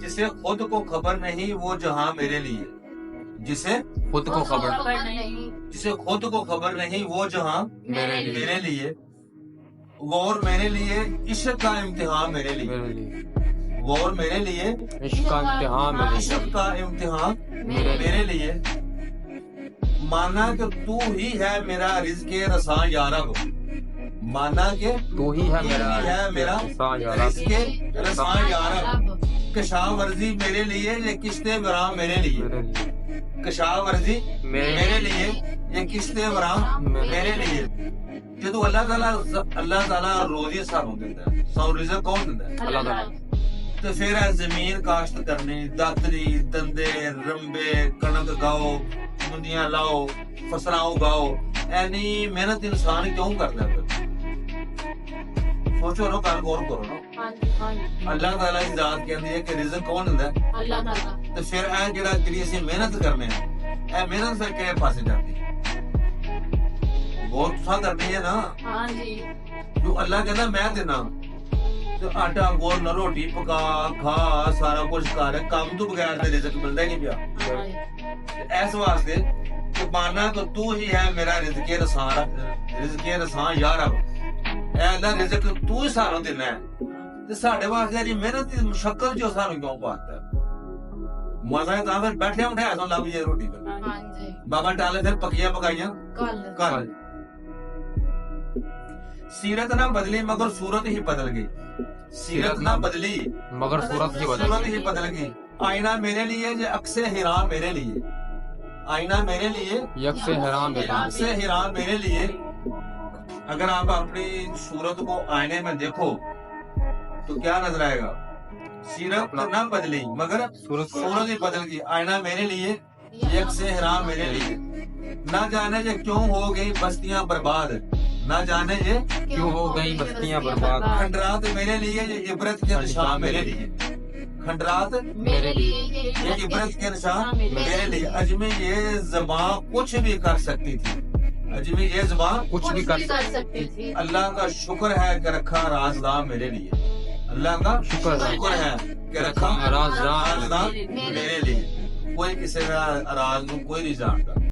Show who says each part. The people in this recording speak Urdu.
Speaker 1: جسے خود کو خبر نہیں وہ جہاں میرے لیے، جسے
Speaker 2: خود کو خبر
Speaker 1: جسے خود کو خبر نہیں وہ جہاں
Speaker 2: میرے لیے
Speaker 1: میرے لیے، غور میرے لیے عشق کا امتحان میرے لیے،
Speaker 2: میرے لیے
Speaker 1: غور میرے لیے
Speaker 2: عشق کا امتحان میرے لیے
Speaker 1: عشق کا امتحان میرے لیے، مانا کہ تو ہی ہے میرا رزق رساں یا رب، مانا کہ
Speaker 2: تو ہی ہے میرا رساں یا رب،
Speaker 1: رزق رساں یا رب، کشا ورزی میرے لیے یہ کشتے براں میرے لیے،
Speaker 2: میرے لیے
Speaker 1: کشا ورزی میرے لیے یہ کشتے براں میرے لیے۔ جدو اللہ تعالیٰ روزی سانو دیندا ہے، سانو رزق کون دیندا ہے؟
Speaker 2: اللہ تعالیٰ۔
Speaker 1: تو پھر ہے زمین کاشت کرنی، داتری دندے رمبے کنک گاؤ منڈیاں لاؤ فصلاں اگاؤ، اینی محنت انسان کیوں کرتا ہے؟ پھر سوچو نا، کل غور کرو نا۔ اللہ تعالیٰ کی ذات کہندی ہے کہ رزق کون دیندا ہے؟
Speaker 3: اللہ تعالیٰ۔
Speaker 1: تو پھر اے جڑا جڑی اسی محنت کرنے ہیں، اے محنت پھر کہے پاسے جاتی ہے؟ غور تساں کرنی ہے نا۔
Speaker 3: ہاں جی۔
Speaker 1: جو اللہ کہندا میں دینا، تو آٹا گول نہ روٹی پکا کھا سارا کچھ کر، کام تو بغیر تے رزق ملدا ہی نہیں پیا۔ اس واسطے کہ مانا کہ تو ہی ہے میرا رزق رساں یا رب، اے اللہ رزق تو ہی سانو دینا ہے، تے ساڈے واسطے جی محنت دی مشقت جو سانو کیوں پاتا ہے؟ مزہ ہے پھر بیٹھے اٹھایا تو لب جائے روٹی پہ،
Speaker 3: ہاں جی۔
Speaker 1: بابا ٹالے پھر پکیاں پکائیاں
Speaker 3: کل
Speaker 1: گھر۔ سیرت نہ بدلی مگر صورت ہی بدل گئی، سیرت نہ بدلی
Speaker 2: مگر صورت ہی
Speaker 1: بدل گئی، آئینہ میرے لیے یہ عکس حرام میرے لیے، آئینہ میرے لیے
Speaker 2: یک سے حرام میرے لیے۔
Speaker 1: عکس حرام میرے لیے۔ اگر آپ اپنی صورت کو آئینے میں دیکھو تو کیا نظر آئے گا؟ سیرت نہ بدلی مگر
Speaker 2: صورت
Speaker 1: ہی بدل گئی، آئینہ میرے لیے یہ عکس حرام میرے لیے۔ نہ جانے یہ کیوں ہو گئی بستیاں برباد، نہ جانے یہ
Speaker 2: کیوں ہو گئی بستیاں برباد،
Speaker 1: کھنڈرات میرے لیے یہ عبرت کے نشان میرے لیے، کھنڈرات
Speaker 3: میرے لیے
Speaker 1: یہ عبرت کے نشان میرے لیے۔ اجمی یہ زبان کچھ بھی کر سکتی تھی، اجمی یہ زبان
Speaker 2: کچھ بھی کر
Speaker 3: سکتی تھی۔
Speaker 1: اللہ کا شکر ہے کہ رکھا رازدار میرے لیے، اللہ کا
Speaker 2: شکر
Speaker 1: ہے کہ رکھا
Speaker 2: رازدار
Speaker 1: میرے لیے۔ کوئی کسی کا راز نو کوئی نہیں جانتا۔